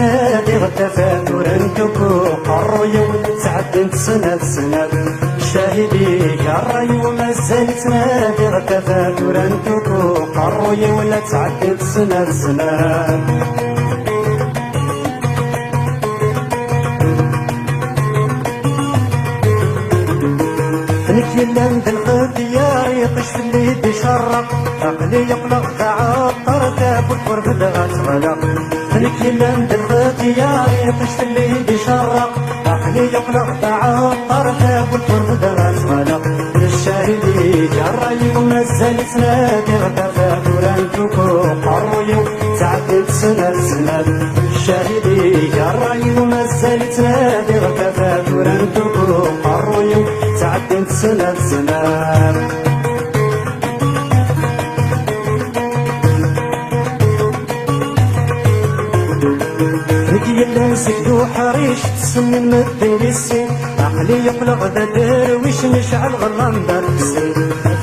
تنادي غتفات ورنكوكو قروي تعدنت سنة سنة شاهدي كالراي ومازال تنادي غتفات ورنكوكو قروي ولا تعدنت سنة سنة نكيلا ندلق دياري قش في الليل يشرق عقلي يقلق تعطر تاب القرب دغات غلق نكيلا ندلق دياري قش في الليل يشرق عقلي يقلق تعطر تاب القرب دغات غلق للشاهدي جراي ومازال تنادي غتفات ورانتوكو قروي تعدت سنة سنة الشاهدي جراي ومازال تنادي غتفات ورانتوكو قروي تعدت سنة سنة نكيلا نسكدو حريش تسمي المدين السين عقلي يقلق ذا درويش نشعل غرام دارسين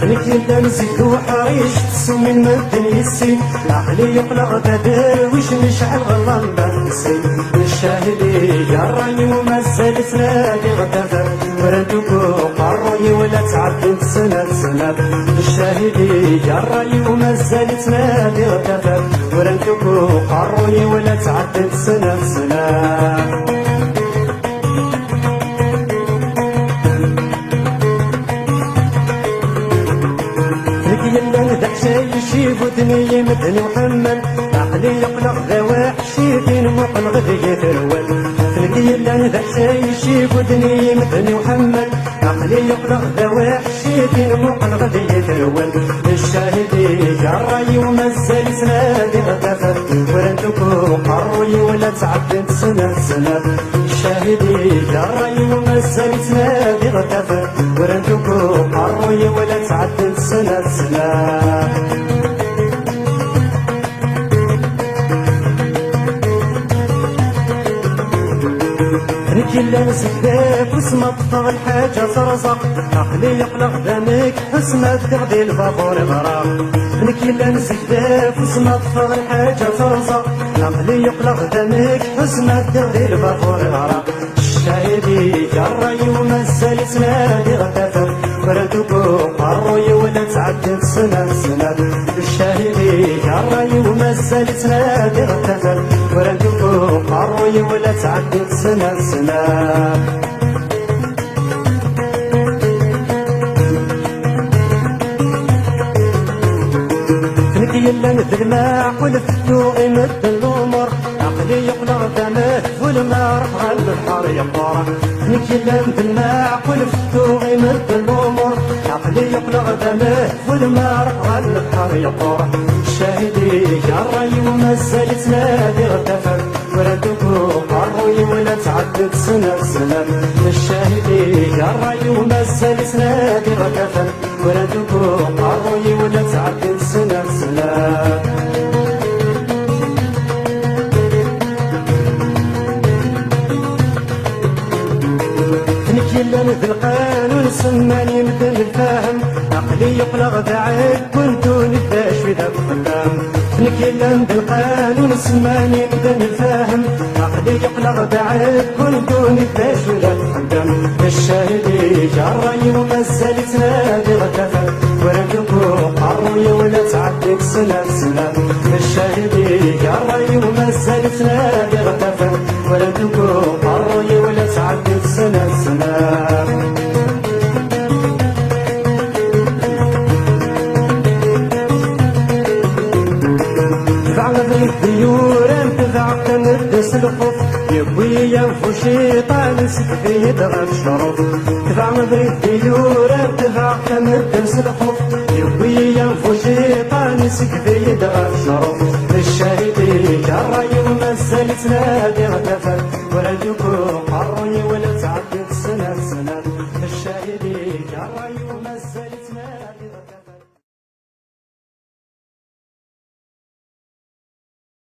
نكيلا نسكدو حريش تسمي المدين السين عقلي يقلق ذا درويش نشعل غرام دارسين الشاهدي جراي ومازال تنادي غتفات ورانتوكو قروي ولا تعدت سنة سنة الشاهدي جراي ومازال تنادي غتفات ورانتوكو قروي ولا تعدت سنة سنة نكيلا ندح شي يشيب ودني مدني وحمل عقلي يقلق ذا وحشي دين مقل غدي يترول نكيلا ندح شي يشيب ودني مدني وحمل عقلي يقلق ذا وحشي دين مقل غدي يترول الشاهدي جراي ومازال تنادي غتفات ورانتوكو قروي ولا تعدت سنة سنة الشاهدي جراي ومازال تنادي غتفات ورانتوكو قروي ولا تعدت سنة سنة نكيلا نسكداك وسما تطغى الحاجة ترزق عقلي يقلق دمك حسما تغدي البابور غراق نكيلا نسكداك وسما تطغى الحاجة ترزق عقلي يقلق دمك حسما تغدي البابور غراق الشاهدي جراي ومازال تنادي غتفات ورانتوكو قروي ولا تعدت سنة سنة الشاهدي جراي ومازال تنادي غتفات ورانتوكو قروي ولا تعدت سنة سنة نكيلا ندل ما قلفتو غيمد الأمور عقلي يقلق دمه والما رفع البحر يقرا نكيلا ندل ما قلفتو غيمد الأمور عقلي يقلق دمه والما رفع البحر يقرا الشاهدي جراي ومازال تنادي غتفات ورانتوكو قروي ولا تعدت سنة سنة الشاهدي جراي ومازال تنادي غتفات ورانتوكو قروي ولا تعدت سنة سنة نكيلا نذ القانون سماني مثل الفاهم عقلي يقلق ذا كنتو نداش في ذا القدام نكيلا نذ القانون سماني مثل الفاهم عقلي يقلق ذا كنتو نداش في ذا القدام الشاهدي جراي ومازال تنادي غتفات ورانتوكو قروي ولا تعدت سنة سنة الشاهدي جراي ومازال تنادي غتفات ورانتوكو قروي ولا تعدت سنة سنة تبع غير الديوران تبع تمدس الخوف يبوي ينفو شيطان سكفي يدغى الشرف تبع غير الديوران تبع تمدس الخوف يبوي ينفو شيطان سكفي يدغى الشرف الشاهدي جراي ومازال تنادي غتفات ورانتوكو قروي ولا تعدت سنة سنة الشاهدي جراي ومازال